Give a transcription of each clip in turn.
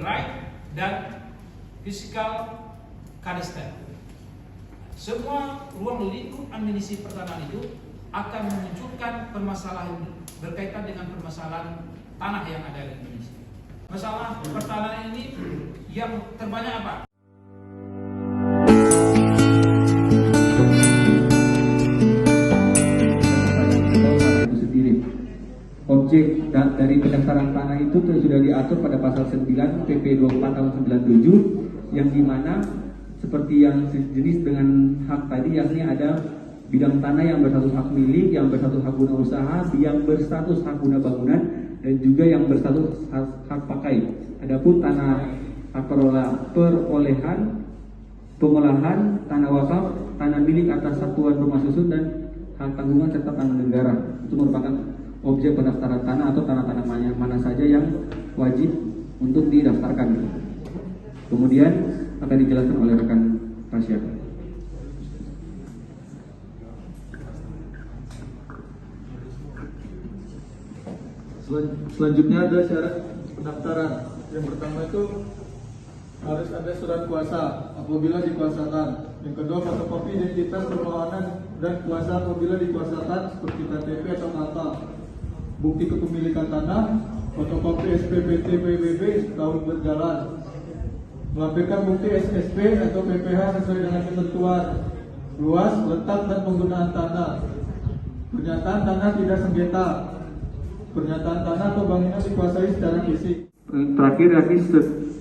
right dan physical cadastre. Semua ruang lingkup administrasi pertanahan itu akan memunculkan permasalahan berkaitan dengan permasalahan tanah yang ada di Indonesia. Masalah pertanahan ini yang terbanyak apa? Objek dari pendaftaran tanah itu sudah diatur pada pasal 9 PP 24 tahun 97 yang dimana seperti yang sejenis dengan hak tadi, yakni ada bidang tanah yang berstatus hak milik, yang berstatus hak guna usaha, yang berstatus hak guna bangunan, dan juga yang berstatus hak pakai. Adapun tanah perolehan, pengolahan, tanah wakaf, tanah milik atas satuan rumah susun, dan hak tanggungan serta tanah negara. Itu merupakan objek pendaftaran tanah atau tanah-tanah mana saja yang wajib untuk didaftarkan. Kemudian akan dijelaskan oleh rekan Tasya. Selanjutnya ada syarat pendaftaran. Yang pertama itu harus ada surat kuasa apabila dikuasakan. Yang kedua, fotokopi identitas permohonan dan kuasa apabila dikuasakan seperti KTP atau KTA. Bukti kepemilikan tanah, fotokopi SPPT PBB setahun berjalan. Melampirkan bukti SSP atau PPH sesuai dengan ketentuan luas, letak, dan penggunaan tanah. Pernyataan tanah tidak sengketa. Pernyataan tanah atau bangunan dikuasai secara fisik. Terakhir, yakni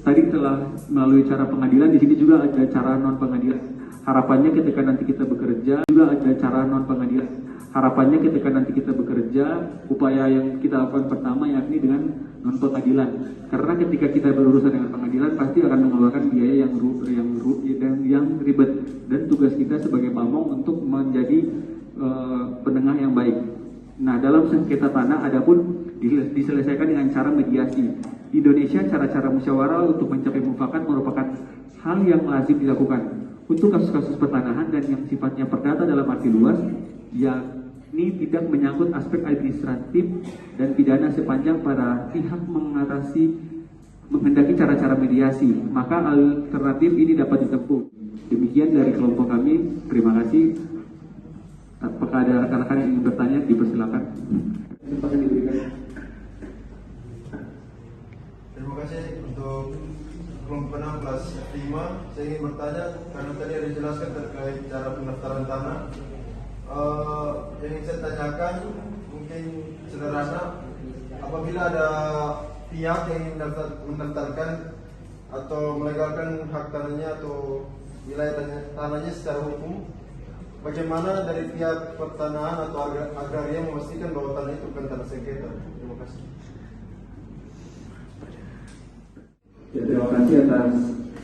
tadi telah melalui cara pengadilan, di sini juga ada cara non pengadilan. Harapannya ketika nanti kita bekerja juga ada cara non pengadilan. Harapannya ketika nanti kita bekerja, upaya yang kita lakukan pertama yakni dengan non pengadilan. Karena ketika kita berurusan dengan pengadilan pasti akan mengeluarkan biaya yang ribet, dan tugas kita sebagai pamong untuk menjadi penengah yang baik. Nah, dalam sengketa tanah adapun diselesaikan dengan cara mediasi. Di Indonesia, cara-cara musyawarah untuk mencapai mufakat merupakan hal yang lazim dilakukan. Untuk kasus-kasus pertanahan dan yang sifatnya perdata dalam arti luas, yakni tidak menyangkut aspek administratif dan pidana sepanjang para pihak menghendaki cara-cara mediasi, maka alternatif ini dapat ditempuh. Demikian dari kelompok kami. Terima kasih. Apakah ada rekan-rekan yang ingin bertanya, dipersilakan. Kesempatan diberikan. Terima kasih untuk kelompok 6 kelas 5. Saya ingin bertanya karena tadi ada dijelaskan terkait cara pendaftaran tanah. Yang ingin saya tanyakan mungkin sederhana, apabila ada pihak yang ingin mendaftarkan atau melegalkan hak tanahnya atau wilayah tanahnya secara hukum, bagaimana dari pihak pertanahan atau agraria memastikan bahwa tanah itu bukan tanah sengketa? Terima kasih. Ya, terima kasih atas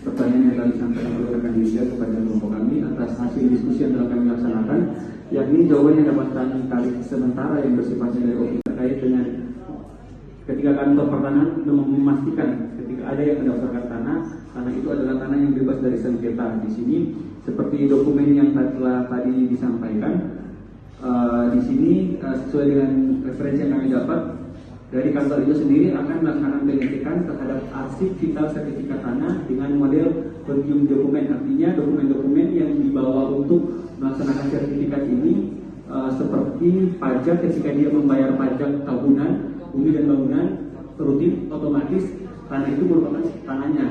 pertanyaan yang telah disampaikan oleh rekan Yuda kepada kelompok kami atas hasil diskusi yang telah kami laksanakan, yakni jawaban yang dapat kami tarik sementara yang bersifatnya dari opsi terkait dengan ketika kantor pertanahan memastikan ketika ada yang mendaftarkan tanah itu adalah tanah yang bebas dari sengketa. Di sini seperti dokumen yang telah tadi disampaikan, di sini sesuai dengan referensi yang kami dapat dari kantor itu sendiri akan melaksanakan pengecekan terhadap arsip vital sertifikat tanah dengan model continuum dokumen. Artinya dokumen-dokumen yang dibawa untuk melaksanakan sertifikat ini seperti pajak ketika dia membayar pajak tahunan, bumi dan bangunan rutin, otomatis tanah itu merupakan tanahnya.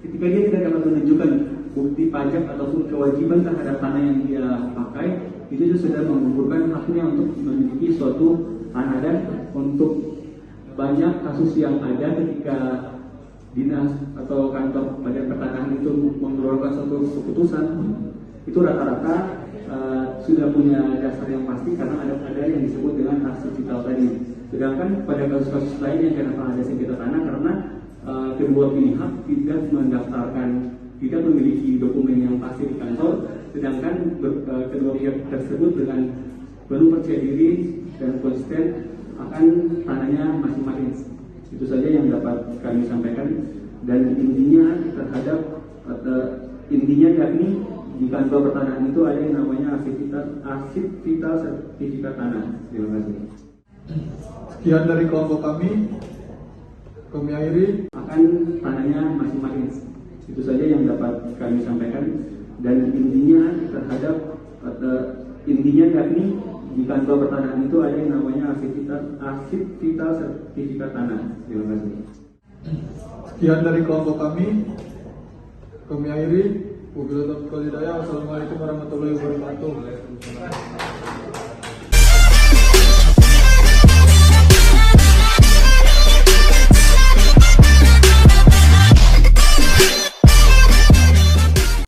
Ketika dia tidak dapat menunjukkan bukti pajak ataupun kewajiban terhadap tanah yang dia pakai, itu sudah menggugurkan haknya untuk memiliki suatu tanah. Dan untuk banyak kasus yang ada ketika dinas atau kantor badan pertanahan itu mengeluarkan suatu keputusan, itu rata-rata sudah punya dasar yang pasti karena ada yang disebut dengan arsip vital tadi. Sedangkan pada kasus-kasus lain yang kenapa ada sengketa tanah karena kedua pihak tidak mendaftarkan, tidak memiliki dokumen yang pasti di kantor, sedangkan kedua pihak tersebut dengan belum percaya diri dan konsisten akan tanahnya masing-masing. Itu saja yang dapat kami sampaikan, dan intinya terhadap intinya yakni di kantor pertanahan itu ada yang namanya arsip vital sertifikat tanah. Terima kasih. Sekian dari kelompok kami. kami akhiri. Akan tanahnya masing-masing. Itu saja yang dapat kami sampaikan, dan intinya terhadap intinya yakni di kantor pertanahan itu ada yang namanya arsip vital sertifikat tanah. Terima kasih. Sekian dari kelompok kami akhiri. Wabillahi taufiq wal hidayah. Wassalamualaikum warahmatullahi wabarakatuh.